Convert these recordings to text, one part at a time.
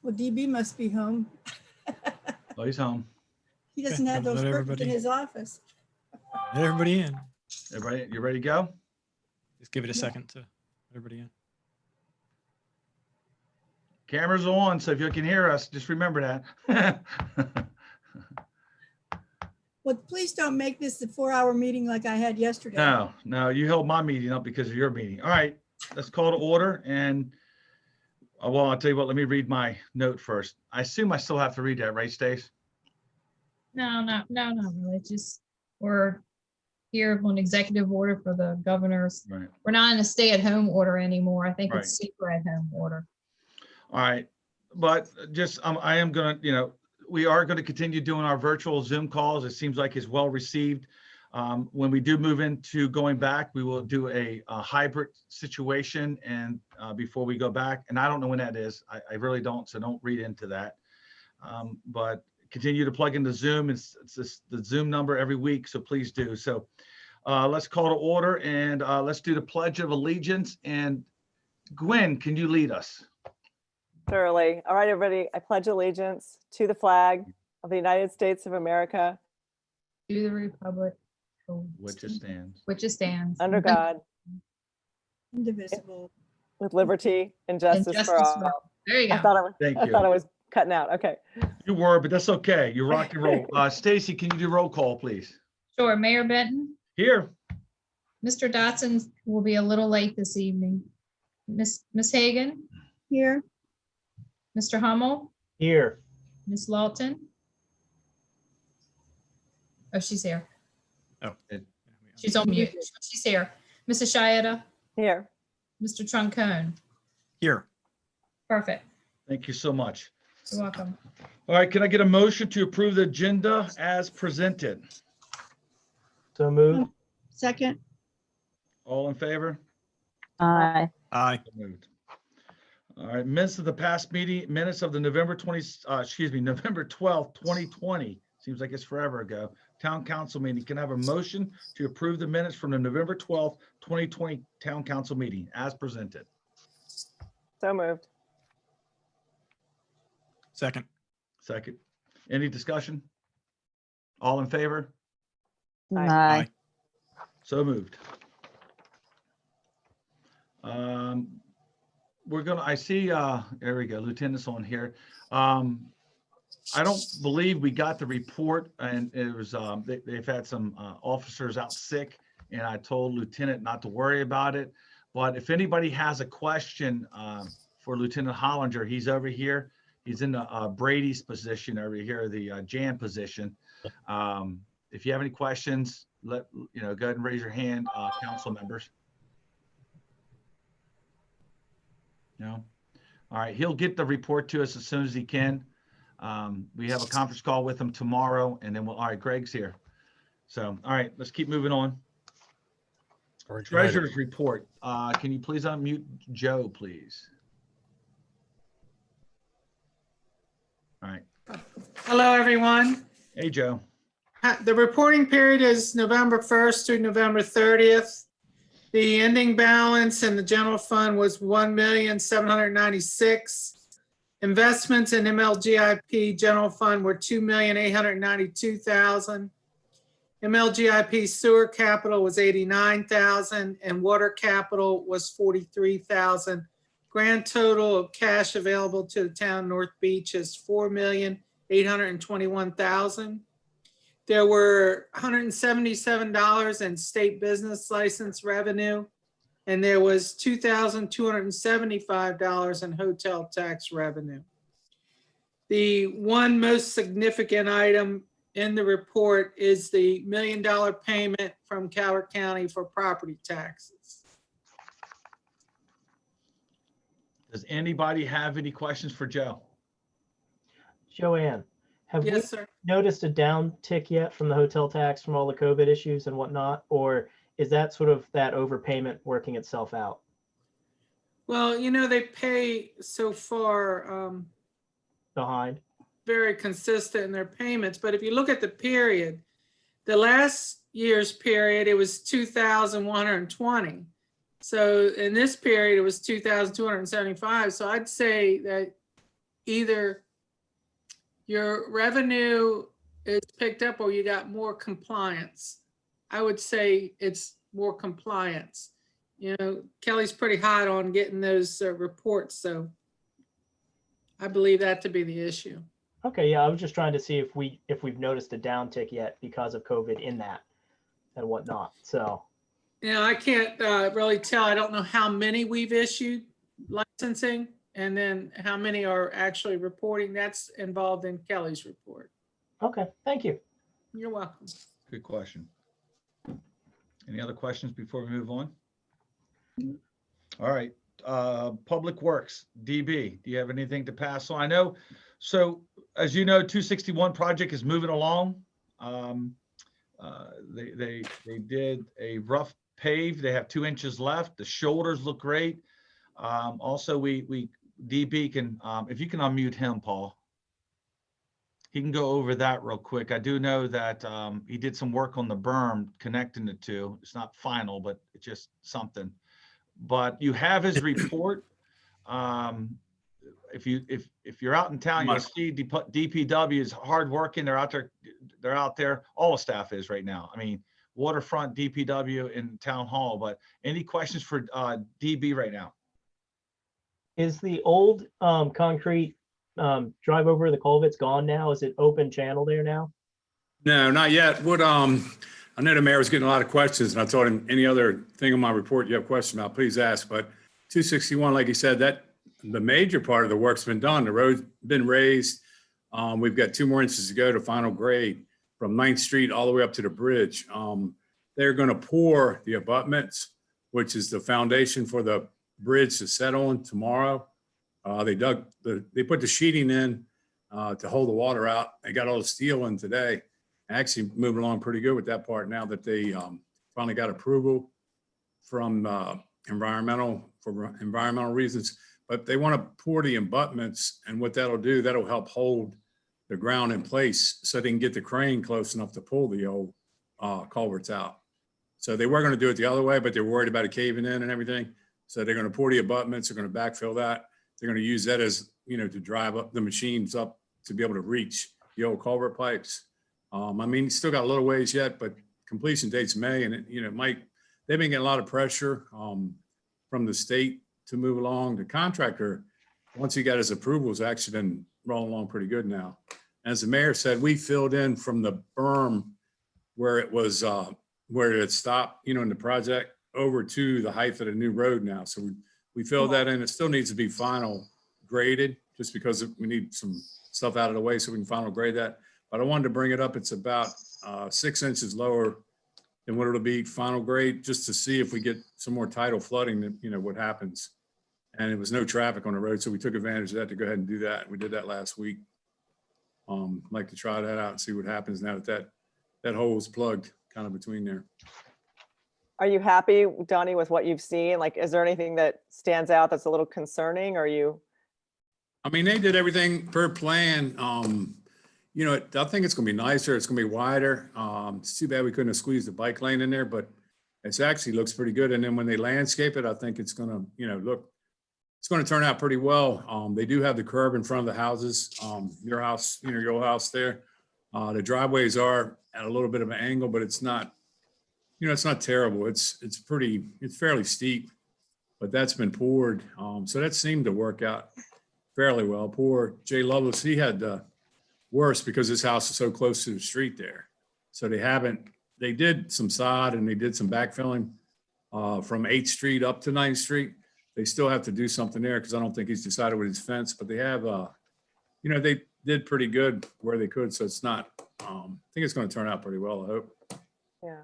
Well, DB must be home. Oh, he's home. He doesn't have Let those curtains everybody- in his office. Let everybody in. Everybody, you ready to go? Just give it a Yeah. second to let everybody in. Cameras are on, so if you can hear us, just remember that. Well, please don't make this a 4-hour meeting like I had yesterday. No, you held my meeting up because of your meeting. All right, let's call to order. And well, I'll tell you what, let me read my note first. I assume I still have to read that, right, Stace? No, not really. Just we're here on executive order for the governors. Right. We're not in a stay-at-home order anymore. I think Right. it's super at home order. All right, but just, I am gonna, we are gonna continue doing our virtual Zoom calls. It seems like it's well received. When we do move into going back, we will do a hybrid situation and before we go back, and I don't know when that is. I really don't, so don't read into that. But continue to plug into Zoom. It's just the Zoom number every week, so please do. So let's call to order and let's do the Pledge of Allegiance. And Gwen, can you lead us? Surely. All right, everybody, I pledge allegiance to the flag of the United States of America, To the republic. for Which it stands. Which it stands. under God, Indivisible. with liberty and justice for justice for all. There you I go. thought I was, Thank I thought I you. was cutting out. Okay. You were, but that's okay. You rock and roll. Stacy, can you do roll call, please? Sure. Mayor Benton, Here. Mr. Dotson will be a little late this evening. Miss Hagan, Here. Mr. Hummel, Here. Miss Lawton. Oh, she's here. Oh. She's on mute. She's here. Mrs. Shieta, Here. Mr. Troncone. Here. Perfect. Thank you so much. You're welcome. All right, can I get a motion to approve the agenda as presented? So moved. Second. All in favor? Aye. Aye. So moved. All right, minutes of the past meeting, minutes of the November 12th, 2020. Seems like it's forever ago. Town council meeting. Can I have a motion to approve the minutes from the November 12th, 2020 town council meeting as presented? So moved. Second. Second. Any discussion? All in favor? Aye. So moved. I see, there we go, Lieutenant's on here. I don't believe we got the report, and it was, they've had some officers out sick, and I told Lieutenant not to worry about it. But if anybody has a question for Lieutenant Hollinger, he's over here. He's in the Brady's position over here, the Jan position. If you have any questions, go ahead and raise your hand, council members. No? All right, he'll get the report to us as soon as he can. We have a conference call with him tomorrow, and then all right, Greg's here. So, all right, let's keep moving on. Treasurer's report. Can you please unmute Joe, please? All right. Hello, everyone. Hey, Joe. The reporting period is November 1st through November 30th. The ending balance in the general fund was $1,796,000. Investments in MLGIP general fund were $2,892,000. MLGIP sewer capital was $89,000 and water capital was $43,000. Grand total of cash available to the town North Beach is $4,821,000. There were $177 in state business license revenue, and there was $2,275 in hotel tax revenue. The one most significant item in the report is the $1 million payment from Calvert County for property taxes. Does anybody have any questions for Joe? Joanne, have we Yes, sir. noticed a downtick yet from the hotel tax from all the COVID issues and whatnot? Or is that sort of that overpayment working itself out? Well, they pay so far Behind? very consistent in their payments. But if you look at the period, the last year's period, it was 2,120. So in this period, it was 2,275. So I'd say that either your revenue is picked up or you got more compliance. I would say it's more compliance. You know, Kelly's pretty hot on getting those reports, so I believe that to be the issue. Okay, yeah, I was just trying to see if we've noticed a downtick yet because of COVID in that and whatnot. So, You know, I can't really tell. I don't know how many we've issued licensing and then how many are actually reporting. That's involved in Kelly's report. okay, thank you. You're welcome. Good question. Any other questions before we move on? All right, Public Works, DB, do you have anything to pass on? I know, so as you know, 261 project is moving along. They did a rough pave. They have 2 inches left. The shoulders look great. Also, DB can, if you can unmute him, Paul. He can go over that real quick. I do know that he did some work on the berm connecting the two. It's not final, but it's just something. But you have his report. If you're out in town, you'll see DPW is hardworking. They're out there. All the staff is right now. I mean, waterfront, DPW, and town hall. But any questions for DB right now? Is the old concrete drive over the culverts gone now? Is it open channel there now? No, not yet. What, I know the mayor was getting a lot of questions, and I told him any other thing on my report you have questions about, please ask. But 261, like he said, that the major part of the work's been done. The road's been raised. We've got 2 more inches to go to final grade from 9th Street all the way up to the bridge. They're going to pour the abutments, which is the foundation for the bridge to set on tomorrow. They put the sheeting in to hold the water out. They got all the steel in today. Actually moving along pretty good with that part now that they finally got approval from environmental reasons. But they want to pour the abutments, and what that'll do, that'll help hold the ground in place so they can get the crane close enough to pull the old culverts out. So they were going to do it the other way, but they're worried about it caving in and everything. So they're going to pour the abutments. They're going to backfill that. They're going to use that as, to drive up the machines up to be able to reach the old culvert pipes. I mean, still got a little ways yet, but completion date's May, and they've been getting a lot of pressure from the state to move along. The contractor, once he got his approvals, actually been rolling along pretty good now. As the mayor said, we filled in from the berm where it was, where it stopped, in the project over to the height of the new road now. So we filled that in. It still needs to be final graded just because we need some stuff out of the way so we can final grade that. But I wanted to bring it up. It's about 6 inches lower than what it'll be final grade, just to see if we get some more tidal flooding, what happens. And it was no traffic on the road, so we took advantage of that to go ahead and do that. We did that last week. Like to try that out and see what happens now that hole is plugged kind of between there. Are you happy, Donnie, with what you've seen? Like, is there anything that stands out that's a little concerning? Are you? I mean, they did everything per plan. I think it's going to be nicer. It's going to be wider. It's too bad we couldn't have squeezed the bike lane in there, but it actually looks pretty good. And then when they landscape it, I think it's going to, it's going to turn out pretty well. They do have the curb in front of the houses, your house, your old house there. The driveways are at a little bit of an angle, but it's not, it's not terrible. It's fairly steep, but that's been poured. So that seemed to work out fairly well. Poor Jay Lovelace, he had worse because his house is so close to the street there. So they did some sod and they did some backfilling from 8th Street up to 9th Street. They still have to do something there because I don't think he's decided with his fence, but they have, they did pretty good where they could. So it's not, I think it's going to turn out pretty well, I hope. Yeah,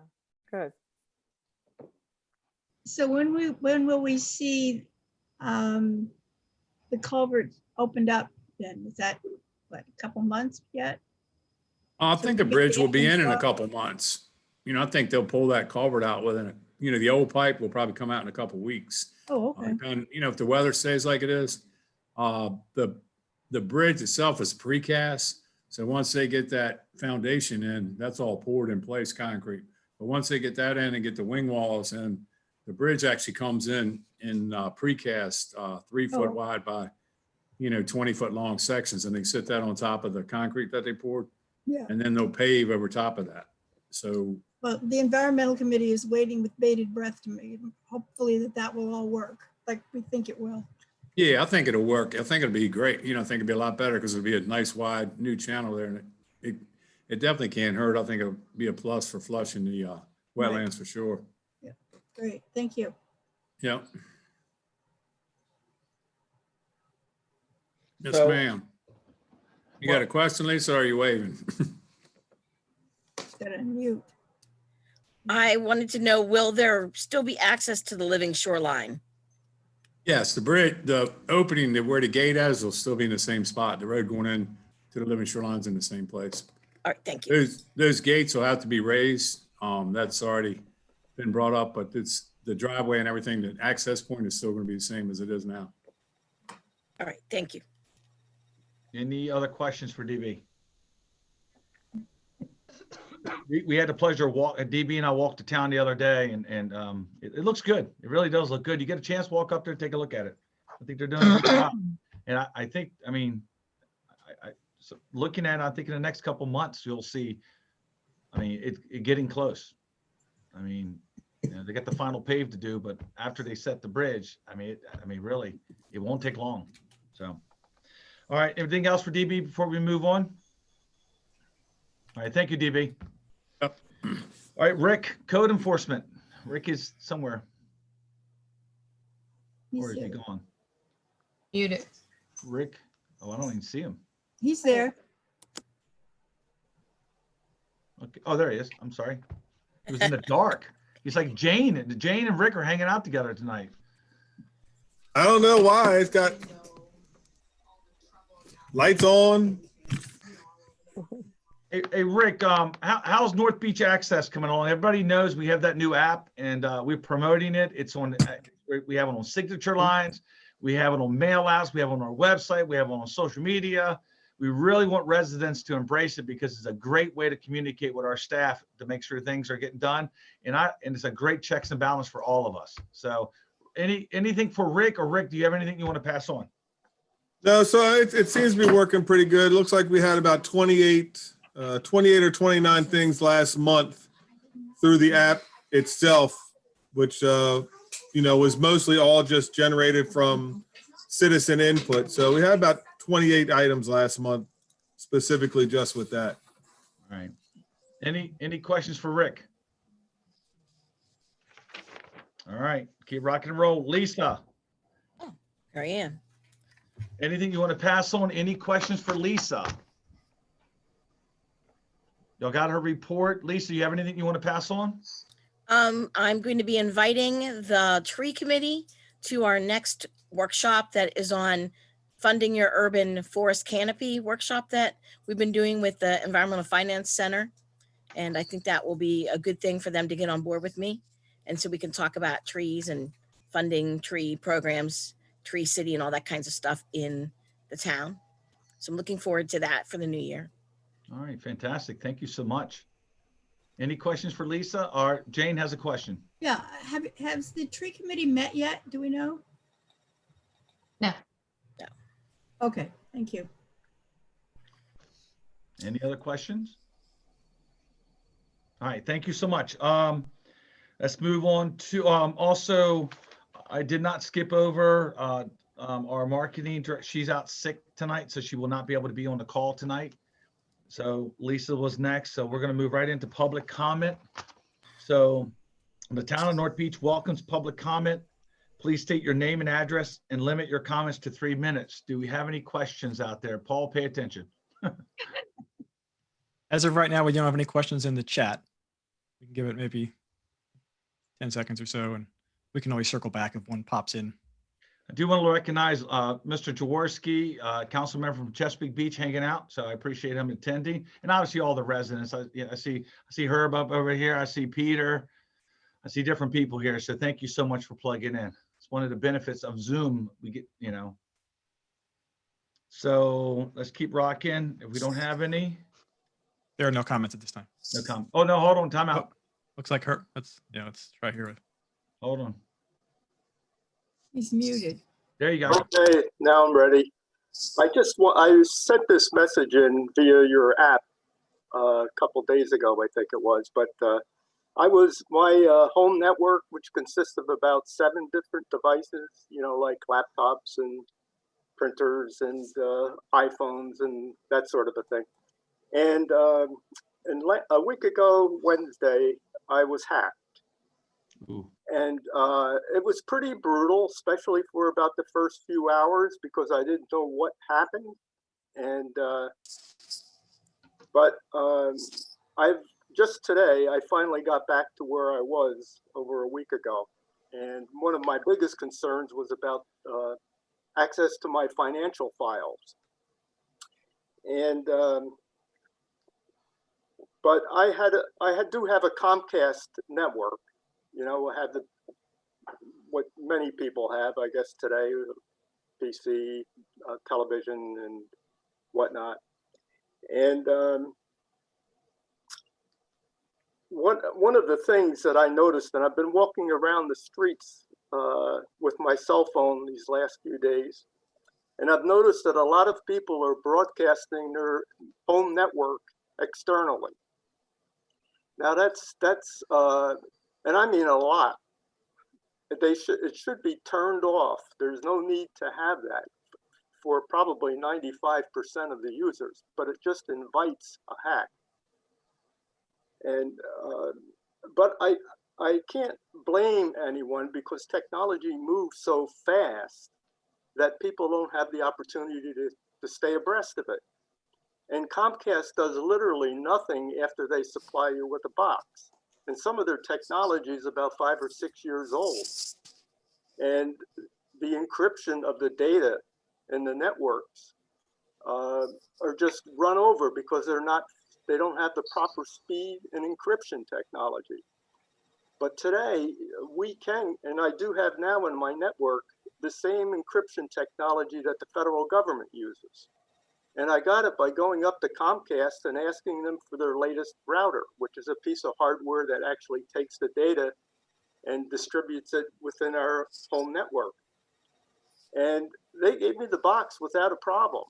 good. So when will we see the culvert opened up then? Is that what, a couple months yet? I So think the we get bridge the will be in a info. couple months. I think they'll pull that culvert out within the old pipe will probably come out in a couple weeks. Oh, okay. And if the weather stays like it is, the bridge itself is precast. So once they get that foundation in, that's all poured in place concrete. But once they get that in and get the wing walls in, the bridge actually comes in precast, 3 foot Oh. wide by 20-foot long sections, and they sit that on top of the concrete that they poured, Yeah. and then they'll pave over top of that. So, Well, the environmental committee is waiting with bated breath to me. Hopefully that will all work like we think it will. yeah, I think it'll work. I think it'll be great. I think it'll be a lot better because it'll be a nice wide new channel there, and it definitely can't hurt. I think it'll be a plus for flushing the wetlands for sure. Great, thank you. Yep. Yes, So- ma'am. You got a question, Lisa, or are you waving? Got to unmute. I wanted to know, will there still be access to the living shoreline? Yes, the bridge, the opening where the gate is will still be in the same spot. The road going in to the living shoreline's in the same place. All right, thank you. Those gates will have to be raised. That's already been brought up, but it's the driveway and everything, the access point is still going to be the same as it is now. All right, thank you. Any other questions for DB? We had the pleasure of DB and I walked to town the other day and it looks good. It really does look good. You get a chance, walk up there, take a look at it. I think they're doing a good job. And I think, so looking at it, I think in the next couple months, you'll see, it getting close. They got the final pave to do, but after they set the bridge, really, it won't take long. So, all right, anything else for DB before we move on? All right, thank you, DB. Yep. All right, Rick, code enforcement. Rick is somewhere. Or is he gone? Muted. Rick, I don't even see him. He's there. Okay. Oh, there he is. I'm sorry. He was in the dark. He's like Jane. Jane and Rick are hanging out together tonight. I don't know why. It's got lights on. Hey, Rick, how's North Beach Access coming along? Everybody knows we have that new app and we're promoting it. It's on, we have it on signature lines. We have it on mail outs. We have it on our website. We have it on social media. We really want residents to embrace it because it's a great way to communicate with our staff to make sure things are getting done. And it's a great checks and balance for all of us. So anything for Rick, or Rick, do you have anything you want to pass on? No, so it seems to be working pretty good. It looks like we had about 28 or 29 things last month through the app itself, which, was mostly all just generated from citizen input. So we had about 28 items last month, specifically just with that. All right. Any questions for Rick? All right, keep rocking and roll. Lisa, Here I am. anything you want to pass on? Any questions for Lisa? Y'all got her report. Lisa, you have anything you want to pass on? I'm going to be inviting the tree committee to our next workshop that is on funding your urban forest canopy workshop that we've been doing with the Environmental Finance Center. And I think that will be a good thing for them to get on board with me. And so we can talk about trees and funding tree programs, Tree City and all that kinds of stuff in the town. So I'm looking forward to that for the new year. All right, fantastic. Thank you so much. Any questions for Lisa? Or Jane has a question. Yeah, has the tree committee met yet? Do we know? No. No. Okay, thank you. Any other questions? All right, thank you so much. Let's move on to, also, I did not skip over our marketing director. She's out sick tonight, so she will not be able to be on the call tonight. So Lisa was next. So we're going to move right into public comment. So the town of North Beach welcomes public comment. Please state your name and address and limit your comments to 3 minutes. Do we have any questions out there? Paul, pay attention. As of right now, we don't have any questions in the chat. We can give it maybe 10 seconds or so, and we can always circle back if one pops in. I do want to recognize Mr. Jaworski, council member from Chesapeake Beach, hanging out. So I appreciate him attending, and obviously all the residents. I see Herb up over here. I see Peter. I see different people here. So thank you so much for plugging in. It's one of the benefits of Zoom. We get, So let's keep rocking. If we don't have any, There are no comments at this time. no comment. Oh no, hold on, time out. Looks like her. Let's try here. Hold on. He's muted. There you go. Okay, now I'm ready. I sent this message in via your app a couple days ago, I think it was, but my home network, which consists of about 7 different devices, like laptops and printers and iPhones and that sort of a thing. And a week ago, Wednesday, I was hacked. Ooh. And it was pretty brutal, especially for about the first few hours because I didn't know what happened. And but I've just today I finally got back to where I was over a week ago. And one of my biggest concerns was about access to my financial files. And but I do have a Comcast network. I have what many people have, I guess, today, PC, television, and whatnot. And one of the things that I noticed, and I've been walking around the streets with my cell phone these last few days, and I've noticed that a lot of people are broadcasting their home network externally. Now that's and I mean a lot. It should be turned off. There's no need to have that for probably 95% of the users, but it just invites a hack. And but I can't blame anyone because technology moves so fast that people don't have the opportunity to stay abreast of it. And Comcast does literally nothing after they supply you with a box. And some of their technology is about 5 or 6 years old. And the encryption of the data in the networks are just run over because they don't have the proper speed and encryption technology. But today we can, and I do have now in my network, the same encryption technology that the federal government uses. And I got it by going up to Comcast and asking them for their latest router, which is a piece of hardware that actually takes the data and distributes it within our home network. And they gave me the box without a problem.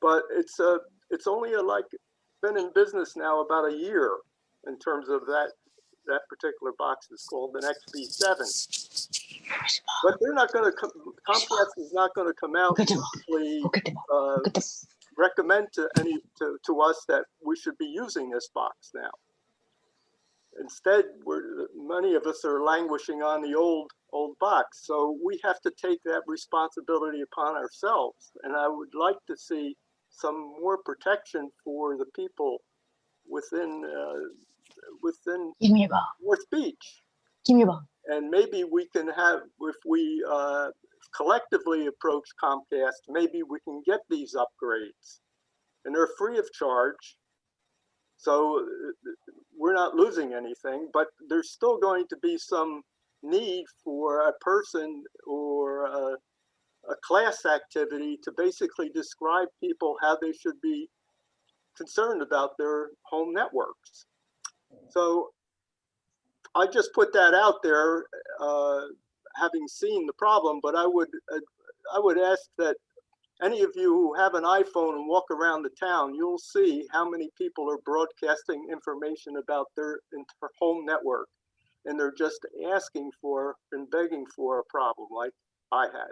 But it's only been in business now about a year in terms of that particular box is called an XB7. But they're not going to Comcast is not going to come out and actually recommend to us that we should be using this box now. Instead, many of us are languishing on the old box. So we have to take that responsibility upon ourselves. And I would like to see some more protection for the people within North Beach. And maybe we can have, if we collectively approach Comcast, maybe we can get these upgrades. And they're free of charge. So we're not losing anything, but there's still going to be some need for a person or a class activity to basically describe people how they should be concerned about their home networks. So I just put that out there, having seen the problem, but I would ask that any of you who have an iPhone and walk around the town, you'll see how many people are broadcasting information about their home network. And they're just asking for and begging for a problem like I had.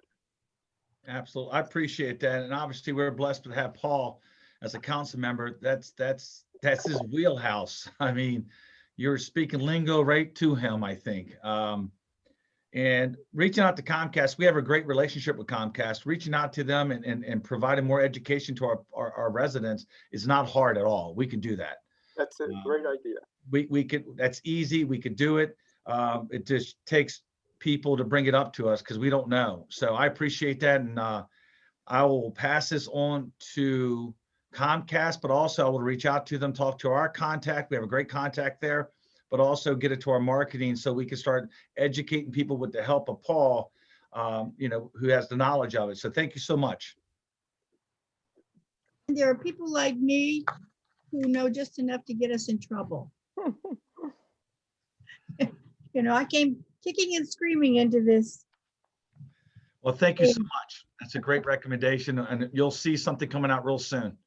Absolutely. I appreciate that. And obviously we're blessed to have Paul as a council member. That's his wheelhouse. I mean, you're speaking lingo right to him, I think. And reaching out to Comcast, we have a great relationship with Comcast. Reaching out to them and providing more education to our residents is not hard at all. We can do that. That's a great idea. We could, that's easy. We could do it. It just takes people to bring it up to us because we don't know. So I appreciate that. And I will pass this on to Comcast, but also I will reach out to them, talk to our contact. We have a great contact there, but also get it to our marketing so we can start educating people with the help of Paul, who has the knowledge of it. So thank you so much. There are people like me who know just enough to get us in trouble. I came kicking and screaming into this. Well, thank you so much. That's a great recommendation, and you'll see something coming out real soon.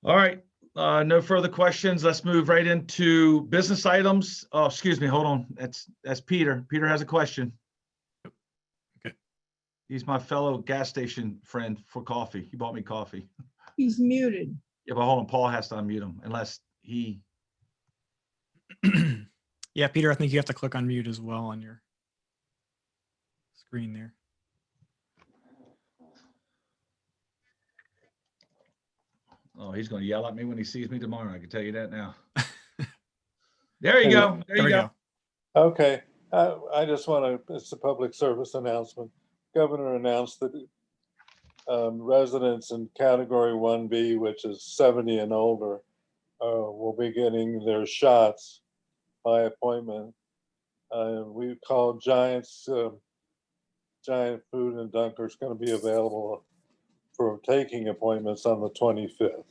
All right, no further questions. Let's move right into business items. Oh, excuse me, hold on. That's Peter. Peter has a question. Okay. He's my fellow gas station friend for coffee. He bought me coffee. He's muted. Yeah, but hold on, Paul has to unmute him unless he. Yeah, Peter, I think you have to click on mute as well on your screen there. Oh, he's going to yell at me when he sees me tomorrow. I can tell you that now. There you go. There you go. Okay, I just want to, it's a public service announcement. Governor announced that residents in category 1B, which is 70 and older, will be getting their shots by appointment. We call Giant Food and Dunker is going to be available for taking appointments on the 25th.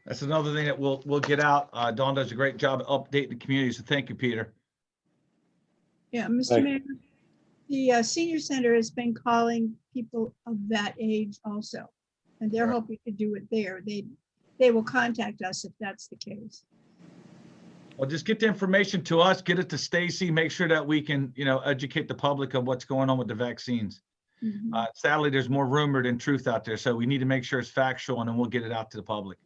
That's another thing that we'll get out. Dawn does a great job updating the community, so thank you, Peter. Yeah, Mr. Thank Mayor, the senior center has been calling people of that age also, and they're hoping to do it there. They will contact us if that's the case. Well, just get the information to us, get it to Stacy, make sure that we can, educate the public of what's going on with the vaccines. Mhm. Sadly, there's more rumor than truth out there, so we need to make sure it's factual, and then we'll get it out to the public.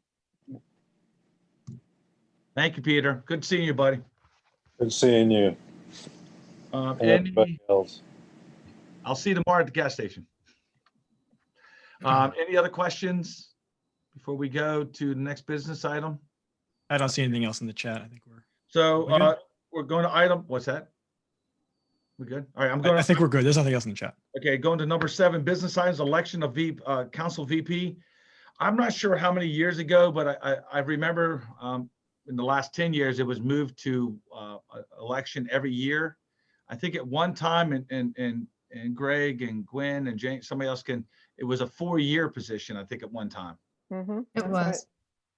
Thank you, Peter. Good seeing you, buddy. Good seeing you and everybody else. I'll see you tomorrow at the gas station. Any other questions before we go to the next business item? I don't see anything else in the chat. I think we're So we're going to item, what's that? We good? All right, I think we're good. There's nothing else in the chat. Okay, going to number 7, business items, election of council VP. I'm not sure how many years ago, but I remember in the last 10 years, it was moved to election every year. I think at one time, and Greg and Gwen and Jane, somebody else it was a 4-year position, I think at one time. Mm-hmm, It was.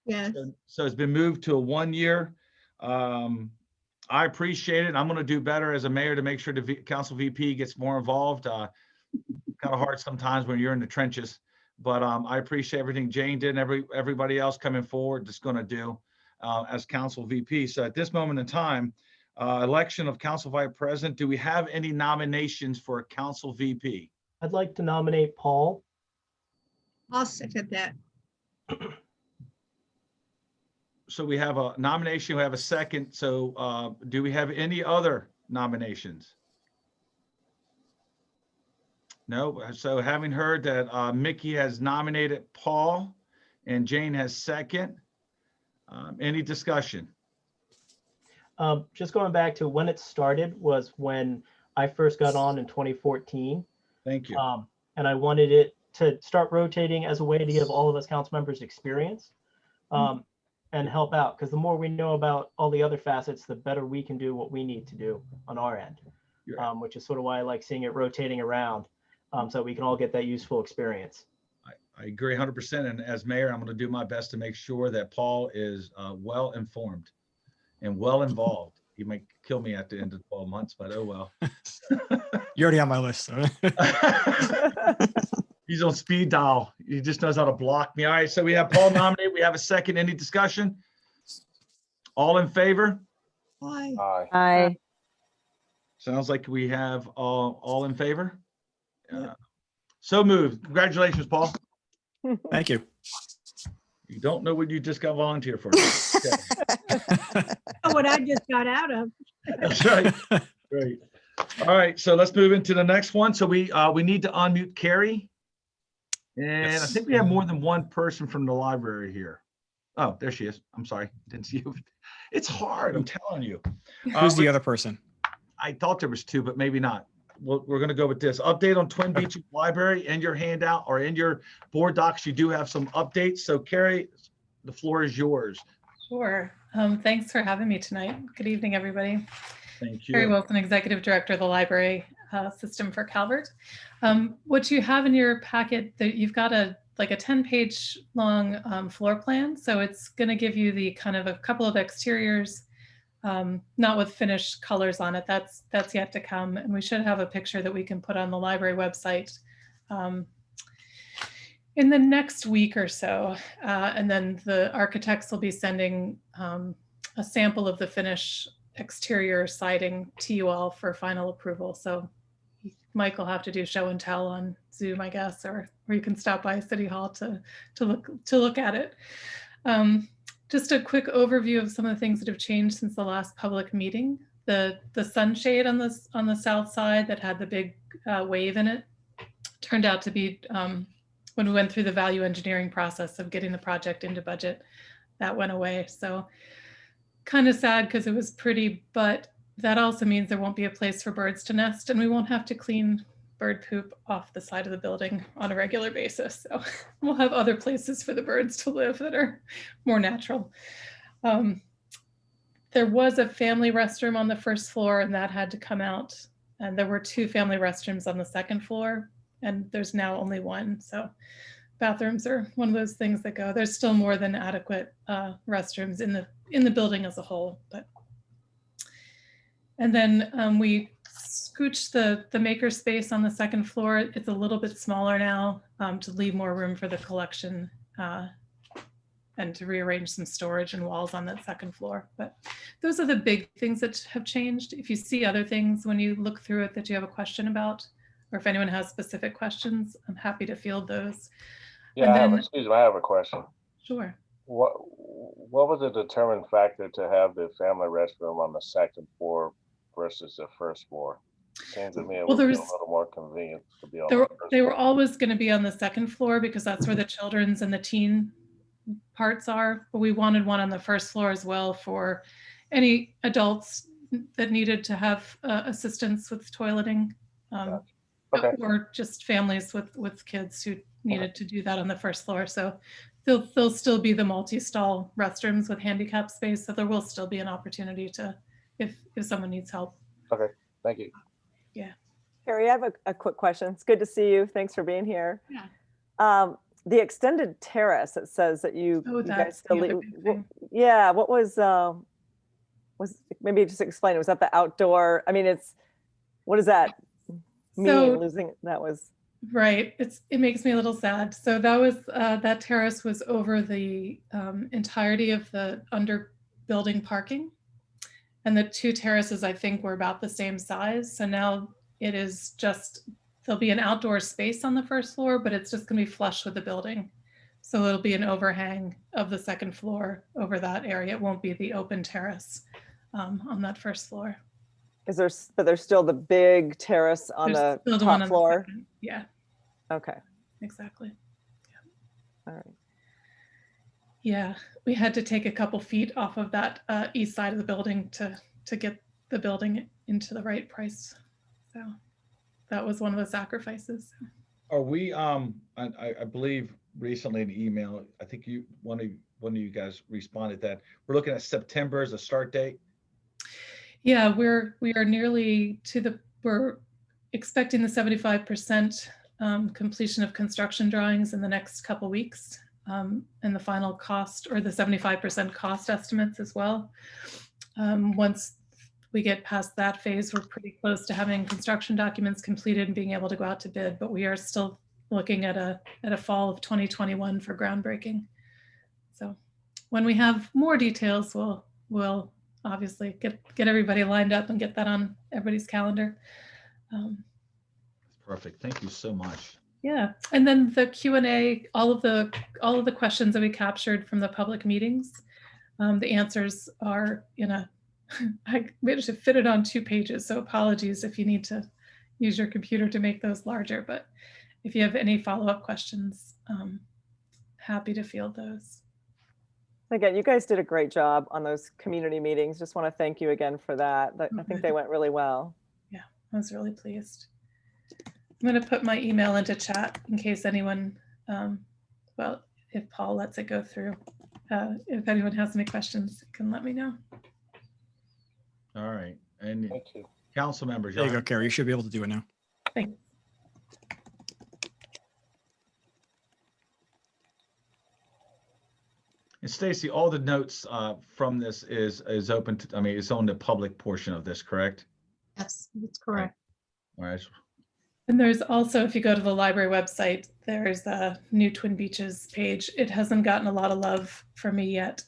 Yes. So it's been moved to a 1 year. I appreciate it. I'm going to do better as a mayor to make sure the council VP gets more involved. Kind of hard sometimes when you're in the trenches, but I appreciate everything Jane did and everybody else coming forward that's going to do as council VP. So at this moment in time, election of council vice president, do we have any nominations for a council VP? I'd like to nominate Paul. I'll second that. So we have a nomination, we have a second. So do we have any other nominations? No. So having heard that Mickey has nominated Paul and Jane has second, any discussion? Just going back to when it started was when I first got on in 2014. Thank you. And I wanted it to start rotating as a way to give all of us council members experience and help out. Because the more we know about all the other facets, the better we can do what we need to do on our end, which is sort of why I like seeing it rotating around so we can all get that useful experience. I agree 100%. And as mayor, I'm going to do my best to make sure that Paul is well informed and well involved. He might kill me at the end of 12 months, but oh well. You're already on my list. So. He's on speed dial. He just knows how to block me. All right, so we have Paul nominated. We have a second. Any discussion? All in favor? Aye. Aye. Sounds like we have all in favor. So moved. Congratulations, Paul. Thank you. You don't know what you just got volunteered for. Okay. What I just got out of. That's right. Great. All right, so let's move into the next one. So we need to unmute Carrie. And Yes. I think we have more than one person from the library here. Oh, there she is. I'm sorry. Didn't see you. It's hard. I'm telling you. Who's the other person? I thought there was 2, but maybe not. We're going to go with this. Update on Twin Beaches Library. In your handout or in your board docs, you do have some updates. So Carrie, the floor is yours. Sure. Thanks for having me tonight. Good evening, everybody. Thank you. Carrie Wilson, Executive Director of the Library System for Calvert. What you have in your packet, that you've got a 10-page long floor plan. So it's going to give you the kind of a couple of exteriors not with finished colors on it. That's yet to come. And we should have a picture that we can put on the library website in the next week or so. And then the architects will be sending a sample of the finished exterior siding to you all for final approval. So Mike will have to do show and tell on Zoom, I guess, or you can stop by City Hall to look at it. Just a quick overview of some of the things that have changed since the last public meeting. The sunshade on the south side that had the big wave in it turned out to be, when we went through the value engineering process of getting the project into budget, that went away. So kind of sad because it was pretty, but that also means there won't be a place for birds to nest, and we won't have to clean bird poop off the side of the building on a regular basis. So we'll have other places for the birds to live that are more natural. There was a family restroom on the first floor, and that had to come out. And there were 2 family restrooms on the second floor, and there's now only 1. So bathrooms are one of those things that go. There's still more than adequate restrooms in the building as a whole. But and then we scooched the maker space on the second floor. It's a little bit smaller now to leave more room for the collection and to rearrange some storage and walls on that second floor. But those are the big things that have changed. If you see other things when you look through it that you have a question about, or if anyone has specific questions, I'm happy to field those. Yeah, excuse me, I have a question. Sure. What was the determined factor to have the family restroom on the second floor versus the first floor? Seems to me it would be a little more convenient to be on the first They were floor. always going to be on the second floor because that's where the children's and the teen parts are. But we wanted one on the first floor as well for any adults that needed to have assistance with toileting, or just families with kids who needed to do that on the first floor. So there'll still be the multi-stall restrooms with handicap space. So there will still be an opportunity to, if someone needs help. Okay, thank you. Yeah. Carrie, I have a quick question. It's good to see you. Thanks for being here. Yeah. The extended terrace, it says that you guys still, yeah, what was maybe just explain it. Was that the outdoor? I mean, what does that mean? So, Losing that was right. It makes me a little sad. So that was that terrace was over the entirety of the under building parking, and the 2 terraces I think were about the same size. So now it is just, there'll be an outdoor space on the first floor, but it's just going to be flush with the building. So it'll be an overhang of the second floor over that area. It won't be the open terrace on that first floor. But there's still the big terrace on the top floor? Yeah. Okay. Exactly. Yeah. All right. Yeah, we had to take a couple feet off of that east side of the building to get the building into the right price. So that was one of the sacrifices. Are we, I believe recently in the email, I think one of you guys responded that we're looking at September as a start date. Yeah, we are nearly we're expecting the 75% completion of construction drawings in the next couple weeks, and the final cost, or the 75% cost estimates as well. Once we get past that phase, we're pretty close to having construction documents completed and being able to go out to bid, but we are still looking at a fall of 2021 for groundbreaking. So when we have more details, we'll obviously get everybody lined up and get that on everybody's calendar. Perfect. Thank you so much. Yeah, and then the Q&A, all of the questions that we captured from the public meetings, the answers are I managed to fit it on 2 pages. So apologies if you need to use your computer to make those larger. But if you have any follow-up questions, happy to field those. Again, you guys did a great job on those community meetings. Just want to thank you again for that. I think they went really well. Yeah, I was really pleased. I'm going to put my email into chat in case anyone, well, if Paul lets it go through. If anyone has any questions, can let me know. All right. And council members. There you go, Carrie. You should be able to do it now. Thanks. And Stacy, all the notes from this is open to, I mean, it's on the public portion of this, correct? Yes, that's correct. All right. And there's also, if you go to the library website, there's a new Twin Beaches page. It hasn't gotten a lot of love from me yet,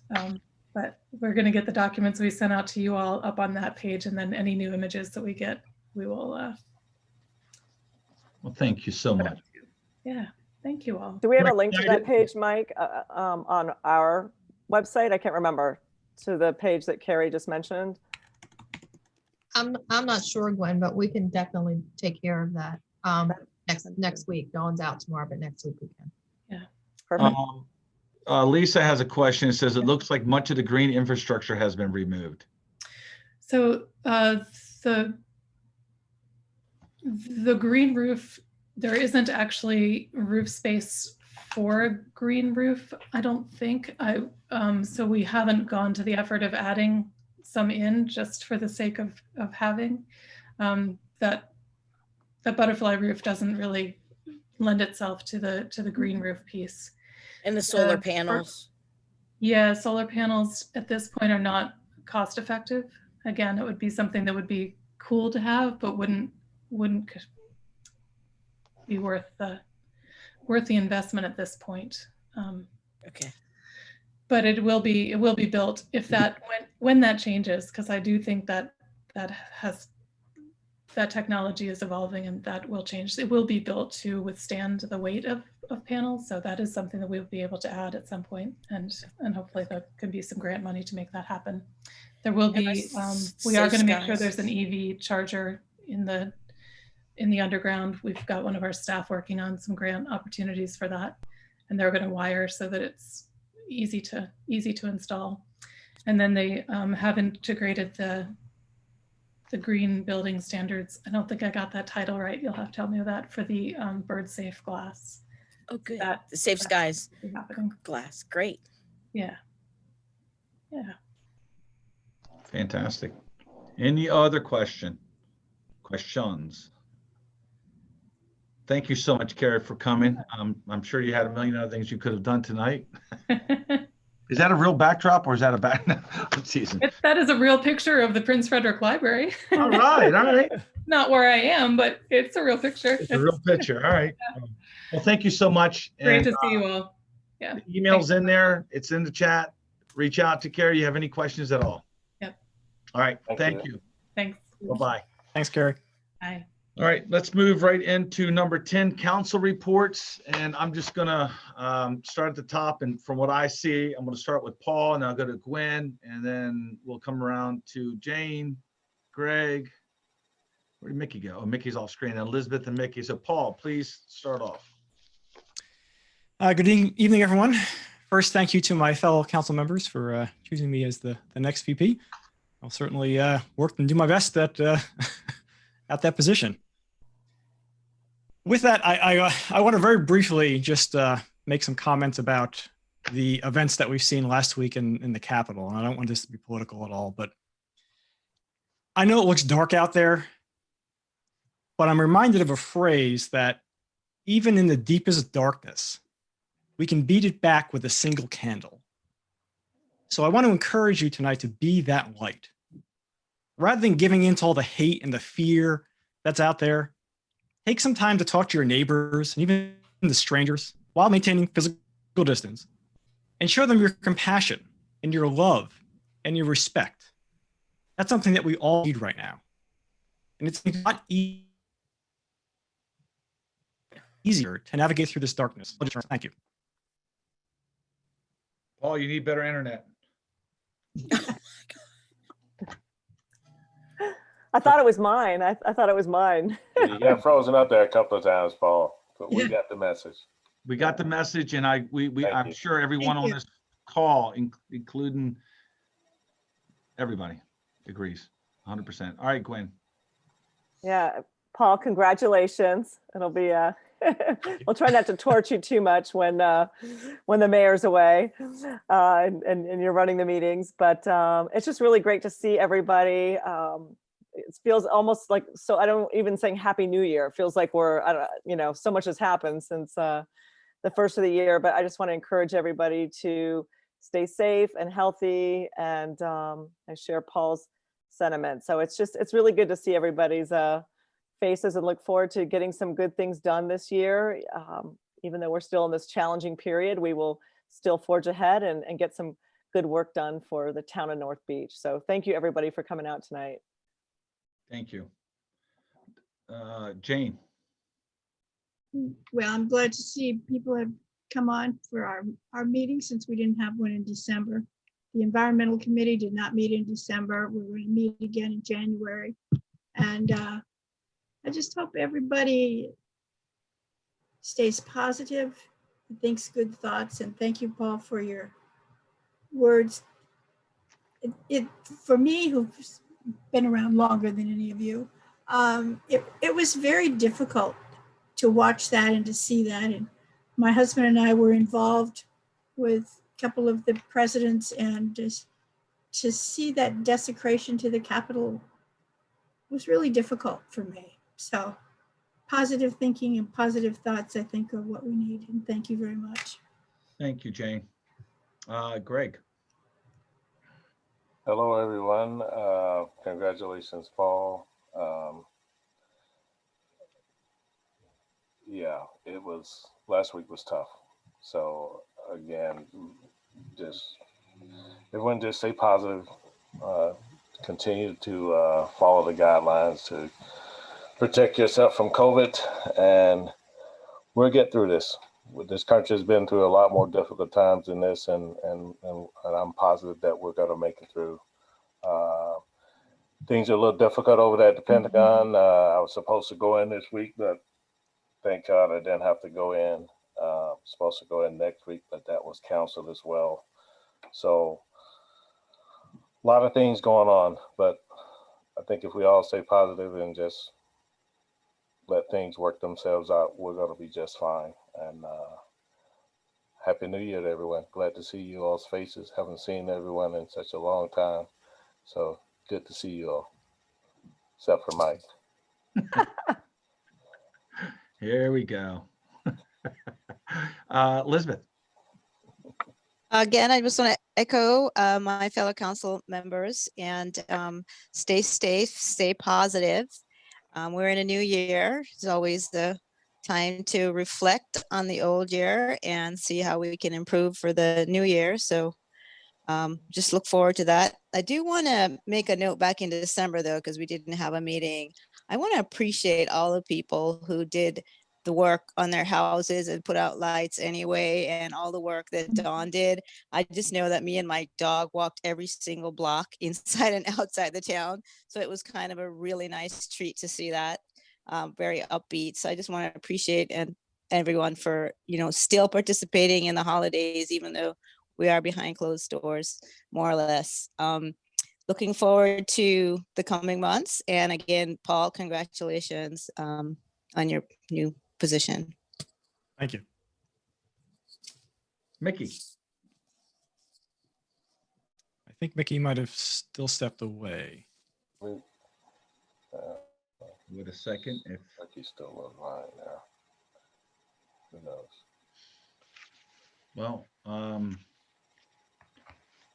but we're going to get the documents we sent out to you all up on that page, and then any new images that we get, we will. Well, thank you so much. Yeah, thank you all. Do we have a link to that page, Mike, on our website? I can't remember, to the page that Carrie just mentioned. I'm not sure, Gwen, but we can definitely take care of that next week. Dawn's out tomorrow, but next week we can. Yeah, perfect. Lisa has a question. It says, it looks like much of the green infrastructure has been removed. So the green roof, there isn't actually roof space for a green roof, I don't think. So we haven't gone to the effort of adding some in just for the sake of having. That butterfly roof doesn't really lend itself to the green roof piece. And the solar panels. Yeah, solar panels at this point are not cost effective. Again, it would be something that would be cool to have, but wouldn't be worth the investment at this point. Okay. But it will be built if that when that changes, because I do think that technology is evolving and that will change. It will be built to withstand the weight of panels. So that is something that we'll be able to add at some point, and hopefully there can be some grant money to make that happen. There will be, we are going to make sure there's an EV charger in the underground. We've got one of our staff working on some grant opportunities for that, and they're going to wire so that it's easy to install. And then they have integrated the green building standards. I don't think I got that title right. You'll have to tell me that, for the bird safe glass. Oh, good. The Safe Skies glass. Great. Yeah. Yeah. Fantastic. Any other questions? Thank you so much, Carrie, for coming. I'm sure you had a million other things you could have done tonight. Is that a real backdrop or is that a back? That is a real picture of the Prince Frederick Library. All right, all right. Not where I am, but it's a real picture. It's a real picture. All right. Yeah. Well, thank you so much. Great to see you all. Yeah. The email's in there. It's in the chat. Reach out to Carrie. You have any questions at all? Yep. All right. Thank you. Thanks. Bye-bye. Thanks, Carrie. Bye. All right, let's move right into number 10, council reports. And I'm just gonna start at the top. And from what I see, I'm gonna start with Paul and I'll go to Gwen and then we'll come around to Jane, Greg. Where did Mickey go? Oh, Mickey's off screen. Elizabeth and Mickey. So Paul, please start off. Good evening, everyone. First, thank you to my fellow council members for choosing me as the next VP. I'll certainly work and do my best at that position. With that, I want to very briefly just make some comments about the events that we've seen last week in the Capitol. And I don't want this to be political at all, but I know it looks dark out there, but I'm reminded of a phrase that even in the deepest darkness, we can beat it back with a single candle. So I want to encourage you tonight to be that light. Rather than giving in to all the hate and the fear that's out there, take some time to talk to your neighbors and even the strangers while maintaining physical distance, and show them your compassion and your love and your respect. That's something that we all need right now. And it's not easier to navigate through this darkness. Thank you. Paul, you need better internet. I thought it was mine. I thought it was mine. You got frozen up there a couple of times, Paul, but we got the message. We got the message, and I'm sure everyone on this call, including everybody, agrees 100%. All right, Gwen. Yeah, Paul, congratulations. It'll be we'll try not to torch you too much when the mayor's away and you're running the meetings, but it's just really great to see everybody. It feels almost like, so I don't even saying Happy New Year. It feels like so much has happened since the first of the year, but I just want to encourage everybody to stay safe and healthy. And I share Paul's sentiment. So it's really good to see everybody's faces and look forward to getting some good things done this year. Even though we're still in this challenging period, we will still forge ahead and get some good work done for the town of North Beach. So thank you everybody for coming out tonight. Thank you. Jane. Well, I'm glad to see people have come on for our meeting since we didn't have one in December. The environmental committee did not meet in December. We're going to meet again in January. And I just hope everybody stays positive, thinks good thoughts, and thank you, Paul, for your words. For me, who's been around longer than any of you, it was very difficult to watch that and to see that. And my husband and I were involved with a couple of the presidents, and just to see that desecration to the Capitol was really difficult for me. So positive thinking and positive thoughts, I think, are what we need. And thank you very much. Thank you, Jane. Greg. Hello, everyone. Congratulations, Paul. Yeah, last week was tough. So again, everyone just stay positive, continue to follow the guidelines to protect yourself from COVID, and we'll get through this. This country has been through a lot more difficult times than this, and I'm positive that we're going to make it through. Things are a little difficult over there at the Pentagon. I was supposed to go in this week, but thank God I didn't have to go in. Supposed to go in next week, but that was canceled as well. So a lot of things going on, but I think if we all stay positive and just let things work themselves out, we're going to be just fine. And Happy New Year to everyone. Glad to see you all's faces. Haven't seen everyone in such a long time. So good to see you all, except for Mike. Here we go. Elizabeth. Again, I just want to echo my fellow council members and stay safe, stay positive. We're in a new year. It's always the time to reflect on the old year and see how we can improve for the new year. So just look forward to that. I do want to make a note back in December, though, because we didn't have a meeting. I want to appreciate all the people who did the work on their houses and put out lights anyway, and all the work that Dawn did. I just know that me and my dog walked every single block inside and outside the town. So it was kind of a really nice treat to see that. Very upbeat. So I just want to appreciate everyone for, still participating in the holidays, even though we are behind closed doors, more or less. Looking forward to the coming months. And again, Paul, congratulations on your new position. Thank you. Mickey. I think Mickey might have still stepped away. Wait a second. If Mickey's still online now. Who knows? Well,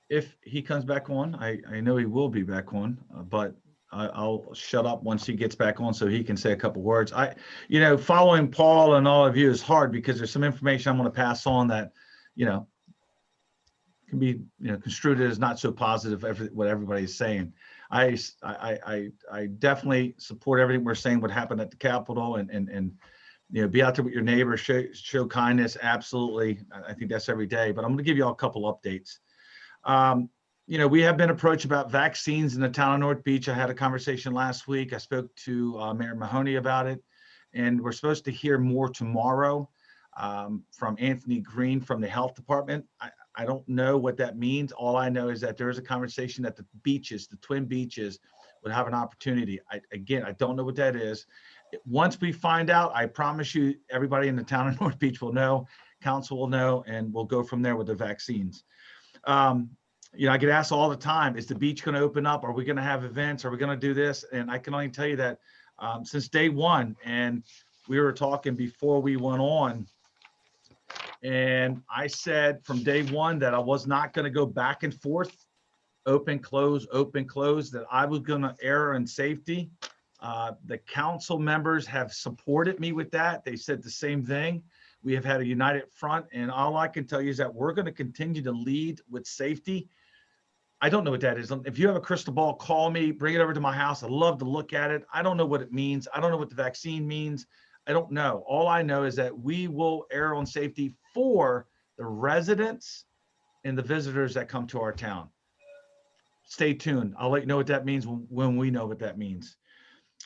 if he comes back on, I know he will be back on, but I'll shut up once he gets back on so he can say a couple words. Following Paul and all of you is hard because there's some information I'm going to pass on that, can be, construed as not so positive, what everybody's saying. I definitely support everything we're saying, what happened at the Capitol, and be out there with your neighbors, show kindness. Absolutely. I think that's every day, but I'm going to give you all a couple updates. We have been approached about vaccines in the town of North Beach. I had a conversation last week. I spoke to Mayor Mahoney about it, and we're supposed to hear more tomorrow from Anthony Green from the health department. I don't know what that means. All I know is that there is a conversation that the beaches, the twin beaches, would have an opportunity. I don't know what that is. Once we find out, I promise you, everybody in the town of North Beach will know, council will know, and we'll go from there with the vaccines. I get asked all the time, is the beach going to open up? Are we going to have events? Are we going to do this? And I can only tell you that since day one, and we were talking before we went on, And I said from day one that I was not going to go back and forth, open, close, that I was going to err on safety. The council members have supported me with that. They said the same thing. We have had a united front, and all I can tell you is that we're going to continue to lead with safety. I don't know what that is. If you have a crystal ball, call me, bring it over to my house. I'd love to look at it. I don't know what it means. I don't know what the vaccine means. I don't know. All I know is that we will err on safety for the residents and the visitors that come to our town. Stay tuned. I'll let you know what that means when we know what that means.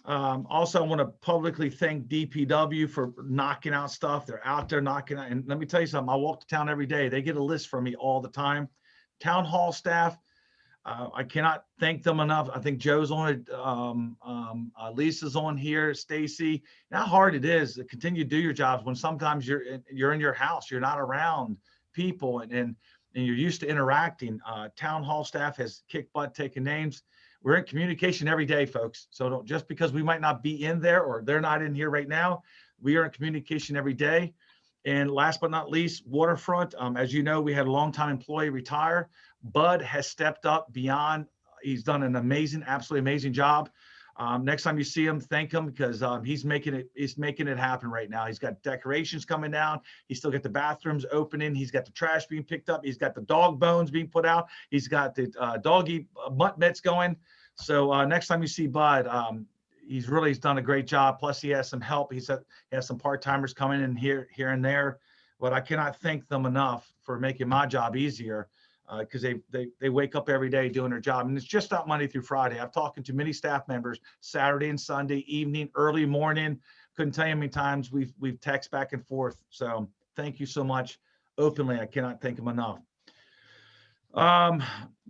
Also, I want to publicly thank DPW for knocking out stuff. They're out there knocking out. And let me tell you something, I walk to town every day. They get a list from me all the time. Town hall staff, I cannot thank them enough. I think Joe's on it. Lisa's on here, Stacy. How hard it is to continue to do your jobs when sometimes you're in your house, you're not around people, and you're used to interacting. Town hall staff has kicked butt, taken names. We're in communication every day, folks. So don't, just because we might not be in there or they're not in here right now, we are in communication every day. And last but not least, Waterfront. As you know, we had a longtime employee retire. Bud has stepped up beyond. He's done an amazing, absolutely amazing job. Next time you see him, thank him, because he's making it happen right now. He's got decorations coming down. He's still got the bathrooms opening. He's got the trash being picked up. He's got the dog bones being put out. He's got the doggy mutt mitts going. So next time you see Bud, he's done a great job. Plus he has some help. He has some part-timers coming in here and there, but I cannot thank them enough for making my job easier. Because they wake up every day doing their job, and it's just not Monday through Friday. I've talked to many staff members Saturday and Sunday evening, early morning. Couldn't tell you how many times we've texted back and forth. So thank you so much. Openly, I cannot thank them enough.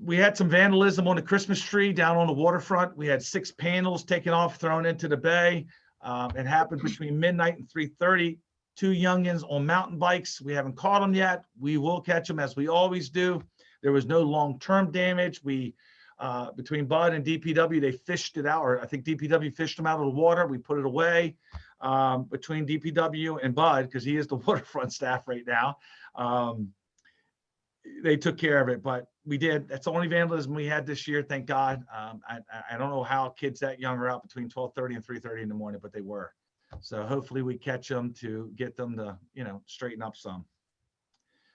We had some vandalism on the Christmas tree down on the waterfront. We had 6 panels taken off, thrown into the bay. It happened between midnight and 3:30. 2 youngins on mountain bikes. We haven't caught them yet. We will catch them as we always do. There was no long-term damage. We, between Bud and DPW, they fished it out, or I think DPW fished them out of the water. We put it away. Between DPW and Bud, because he is the waterfront staff right now, they took care of it, but we did. That's the only vandalism we had this year, thank God. I don't know how kids that young are out between 12:30 and 3:30 in the morning, but they were. So hopefully we catch them to get them to, straighten up some.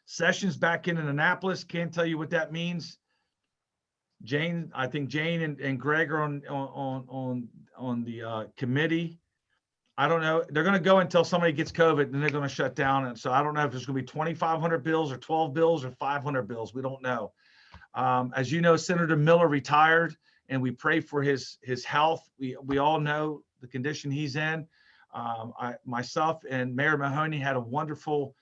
Sessions back in Annapolis. Can't tell you what that means. I think Jane and Greg are on the committee. I don't know. They're going to go until somebody gets COVID, and then they're going to shut down. And so I don't know if there's going to be 2,500 bills or 12 bills or 500 bills. We don't know. As you know, Senator Miller retired, and we pray for his health. We all know the condition he's in. Myself and Mayor Mahoney had a wonderful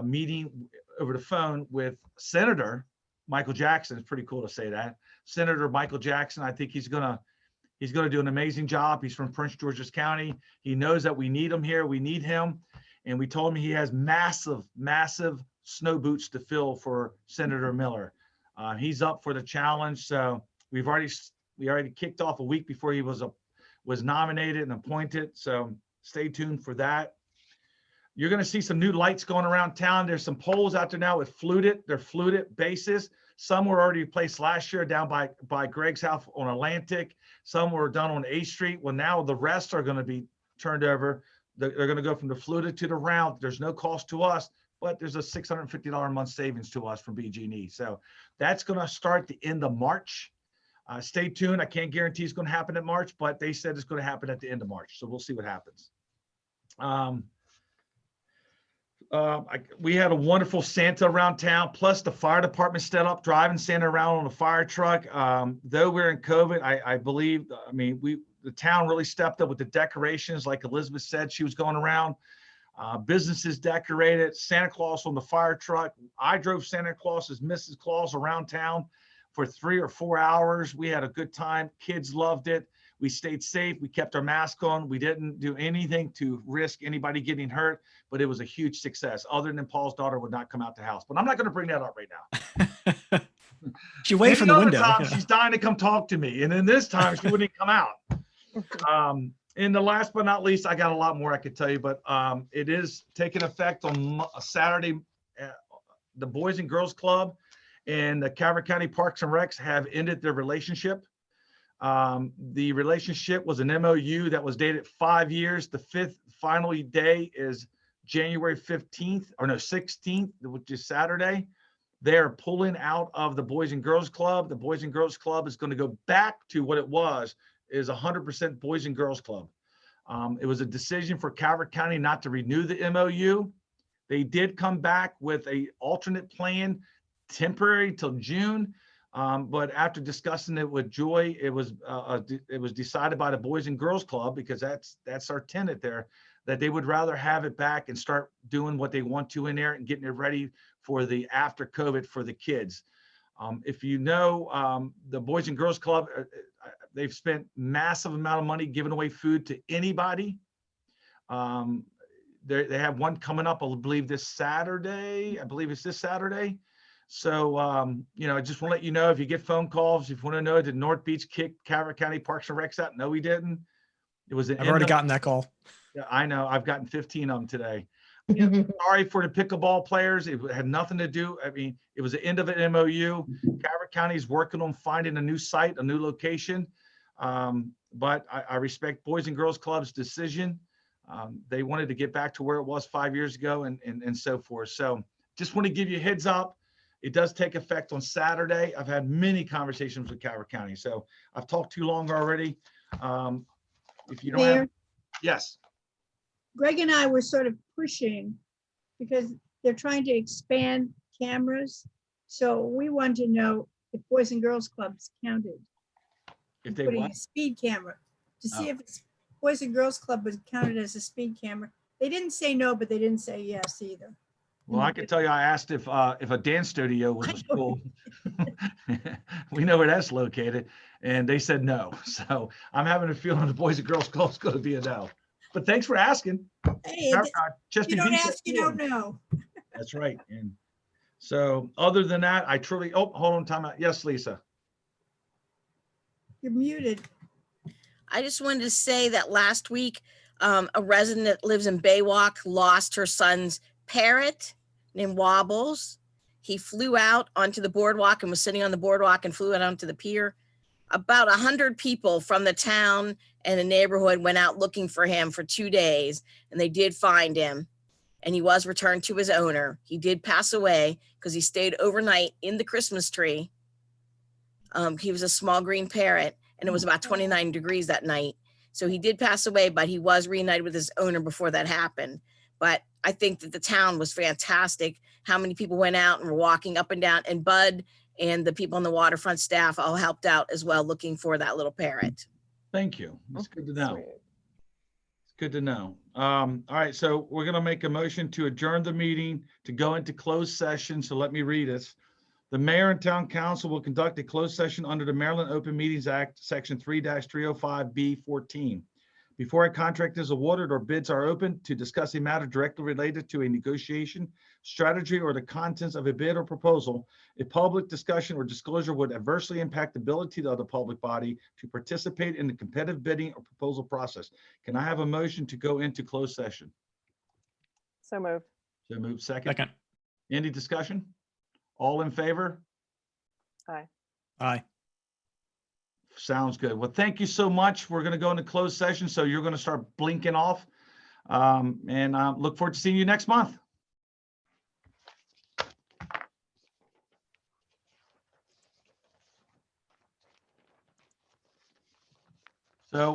meeting over the phone with Senator Michael Jackson. It's pretty cool to say that. Senator Michael Jackson, I think he's gonna do an amazing job. He's from Prince George's County. He knows that we need him here. We need him. And we told him he has massive snow boots to fill for Senator Miller. He's up for the challenge. So we already kicked off a week before he was nominated and appointed. So stay tuned for that. You're going to see some new lights going around town. There's some poles out there now with fluted. They're fluted bases. Some were already placed last year down by Greg's house on Atlantic. Some were done on 8th Street. Well, now the rest are going to be turned over. They're going to go from the fluted to the round. There's no cost to us, but there's a $650 a month savings to us from BG&E. So that's going to start the end of March. Stay tuned. I can't guarantee it's going to happen in March, but they said it's going to happen at the end of March. So we'll see what happens. We had a wonderful Santa around town, plus the fire department set up driving Santa around on a fire truck. Though we're in COVID, I believe, the town really stepped up with the decorations. Like Elizabeth said, she was going around. Businesses decorated, Santa Claus on the fire truck. I drove Santa Claus as Mrs. Claus around town for 3 or 4 hours. We had a good time. Kids loved it. We stayed safe. We kept our mask on. We didn't do anything to risk anybody getting hurt, but it was a huge success. Other than Paul's daughter would not come out the house, but I'm not going to bring that up right now. She waved from the window. She's dying to come talk to me, and then this time she wouldn't come out. And the last but not least, I got a lot more I could tell you, but it is taking effect on Saturday, the Boys and Girls Club and the Calvert County Parks and Recs have ended their relationship. The relationship was an MOU that was dated 5 years. The fifth final day is January 15th, or no, 16th, which is Saturday. They're pulling out of the Boys and Girls Club. The Boys and Girls Club is going to go back to what it was, is 100% Boys and Girls Club. It was a decision for Calvert County not to renew the MOU. They did come back with a alternate plan, temporary till June. But after discussing it with Joy, it was decided by the Boys and Girls Club, because that's our tenant there, that they would rather have it back and start doing what they want to in there and getting it ready for the after COVID for the kids. If you know, the Boys and Girls Club, they've spent massive amount of money giving away food to anybody. They have one coming up, I believe this Saturday. I believe it's this Saturday. So, I just want to let you know, if you get phone calls, if you want to know, did North Beach kick Calvert County Parks and Recs out? No, we didn't. It was. I've already gotten that call. Yeah, I know. I've gotten 15 of them today. Sorry for the pickleball players. It had nothing to do. I mean, it was the end of an MOU. Calvert County is working on finding a new site, a new location. But I respect Boys and Girls Club's decision. They wanted to get back to where it was 5 years ago and so forth. So just want to give you a heads up. It does take effect on Saturday. I've had many conversations with Calvert County, so I've talked too long already. If you don't have, yes. Greg and I were sort of pushing because they're trying to expand cameras. So we wanted to know if Boys and Girls Clubs counted. If they putting what? a speed camera to see if it's Boys and Girls Club was counted as a speed camera. They didn't say no, but they didn't say yes either. Well, I can tell you, I asked if a dance studio was a school. We know where that's located, and they said no. So I'm having a feeling the Boys and Girls Club is going to be a no. But thanks for asking. Hey, you don't ask, you don't know. That's right. And so other than that, I truly, hold on, time out. Yes, Lisa. You're muted. I just wanted to say that last week, a resident that lives in Baywalk lost her son's parrot named Wobbles. He flew out onto the boardwalk and was sitting on the boardwalk and flew out onto the pier. About 100 people from the town and the neighborhood went out looking for him for 2 days, and they did find him, and he was returned to his owner. He did pass away because he stayed overnight in the Christmas tree. He was a small green parrot, and it was about 29 degrees that night. So he did pass away, but he was reunited with his owner before that happened. But I think that the town was fantastic. How many people went out and were walking up and down, and Bud and the people on the waterfront staff all helped out as well, looking for that little parrot. Thank you. It's good to know. It's good to know. All right, so we're going to make a motion to adjourn the meeting to go into closed session. So let me read it. The mayor and town council will conduct a closed session under the Maryland Open Meetings Act, section 3-305B14. Before a contract is awarded or bids are opened, to discuss a matter directly related to a negotiation, strategy, or the contents of a bid or proposal, a public discussion or disclosure would adversely impact the ability of the public body to participate in the competitive bidding or proposal process. Can I have a motion to go into closed session? So moved. So moved. Second. Second. Any discussion? All in favor? Aye. Aye. Sounds good. Well, thank you so much. We're going to go into closed session, so you're going to start blinking off. And look forward to seeing you next month. So